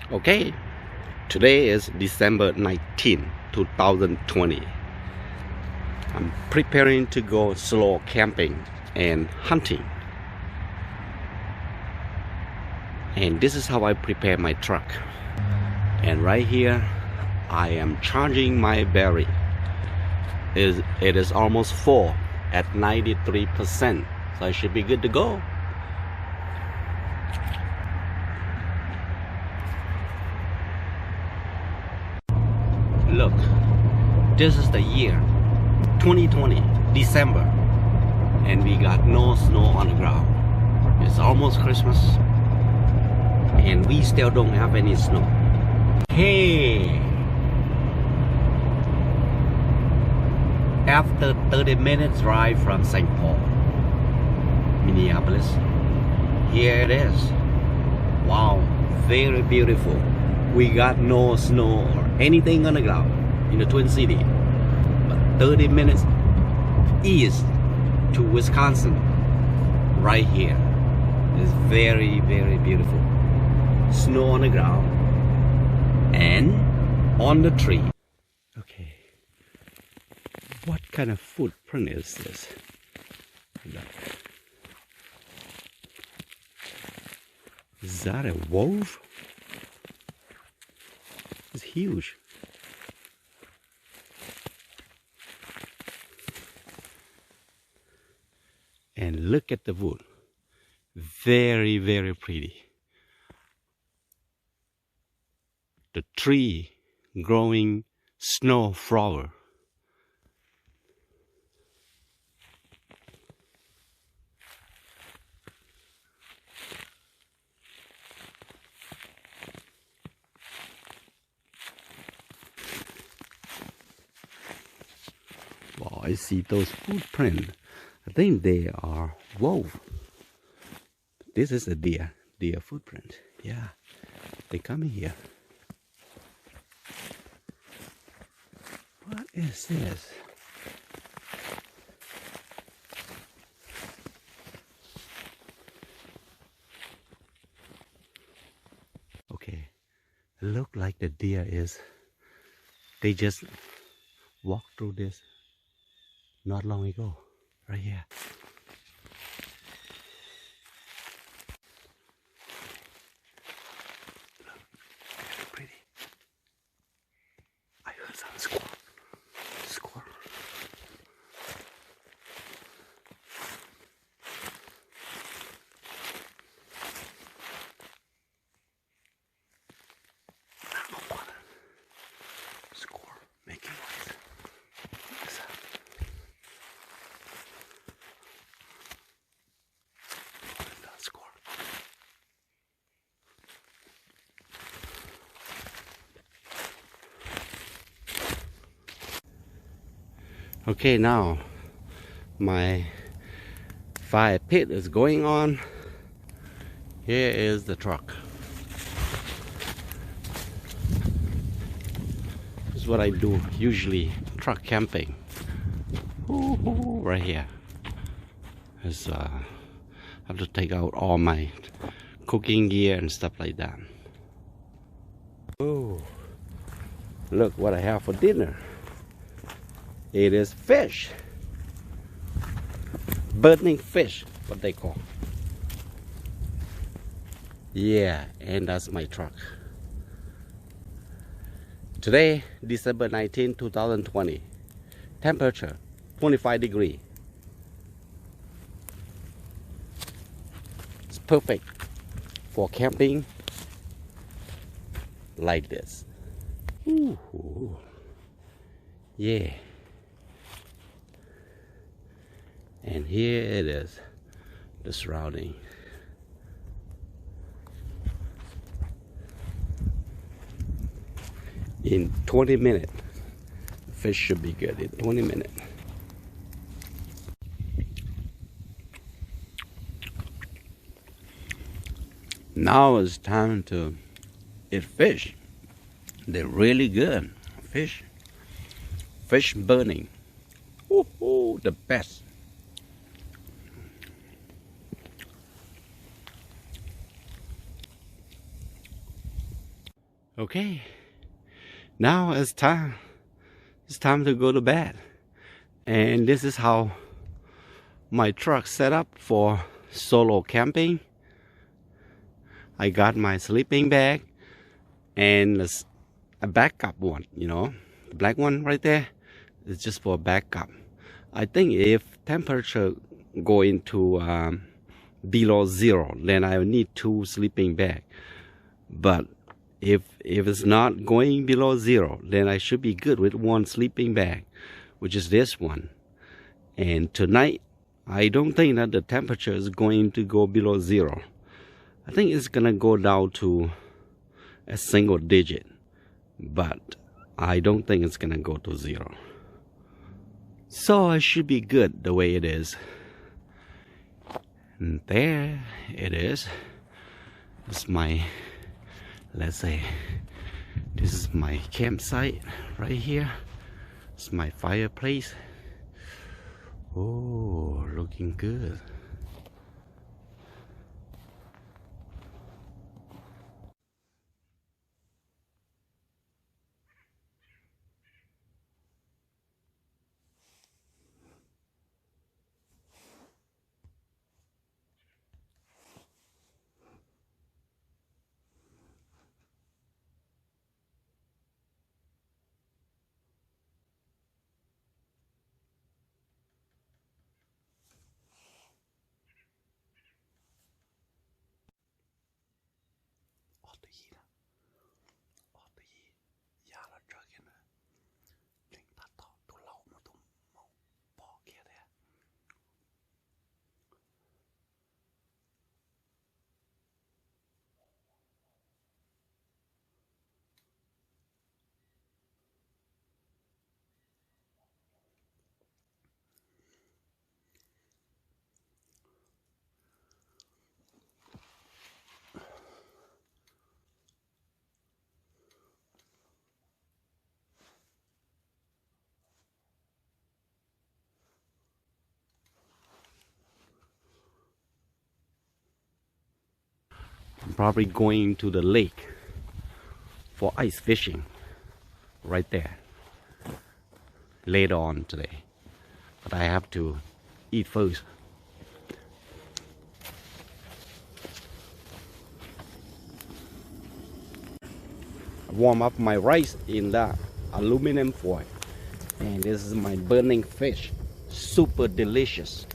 Okay, today is December 19, 2020. I'm preparing to go slow camping and hunting. And this is how I prepare my truck. And right here, I am charging my battery. It is almost full at 93%, so I should be good to go. Look, this is the year 2020, December, and we got no snow on the ground. It's almost Christmas, and we still don't have any snow. Hey, after 30 minutes drive from St. Paul, Minneapolis, here it is. Wow, very beautiful. We got no snow or anything on the ground in the Twin City, but 30 minutes east to Wisconsin, right here, is very, very beautiful. Snow on the ground and on the tree. Okay, what kind of footprint is this? Look. Is that a wolf? It's huge. And look at the wood. Very, very pretty. The tree growing snow flower. Wow, I see those footprints. I think they are wolf. This is a deer footprint. Yeah, they come in here. What is this? Okay, look like the deer is. They just walked through this not long ago, right here. Look, pretty. I heard some squirrel. Squirrel making noise. Okay, now my fire pit is going on. Here is the truck. This is what I do usually, truck camping. Ooh, right here. I have to take out all my cooking gear and stuff like that. Oh, look what I have for dinner. It is fish. Burning fish, what they call. Yeah, and that's my truck. Today, December 19, 2020. Temperature, 25 degrees. It's perfect for camping like this. Ooh. Yeah. And here it is, the surrounding. In 20 minutes, the fish should be good in 20 minutes. Now it's time to eat fish. They're really good. Fish burning. Ooh, the best. Okay, now it's time to go to bed. And this is how my truck set up for solo camping. I got my sleeping bag and a backup one, you know, the black one right there is just for backup. I think if temperature go into below 0, then I will need 2 sleeping bags. But if it's not going below 0, then I should be good with 1 sleeping bag, which is this one. And tonight, I don't think that the temperature is going to go below 0. I think it's gonna go down to a single digit, but I don't think it's gonna go to 0. So I should be good the way it is. And there it is. It's my, let's say, this is my campsite right here. It's my fireplace. Oh, looking good. I'm probably going to the lake for ice fishing right there later on today, but I have to eat first. Warm up my rice in the aluminum foil, and this is my burning fish, super delicious.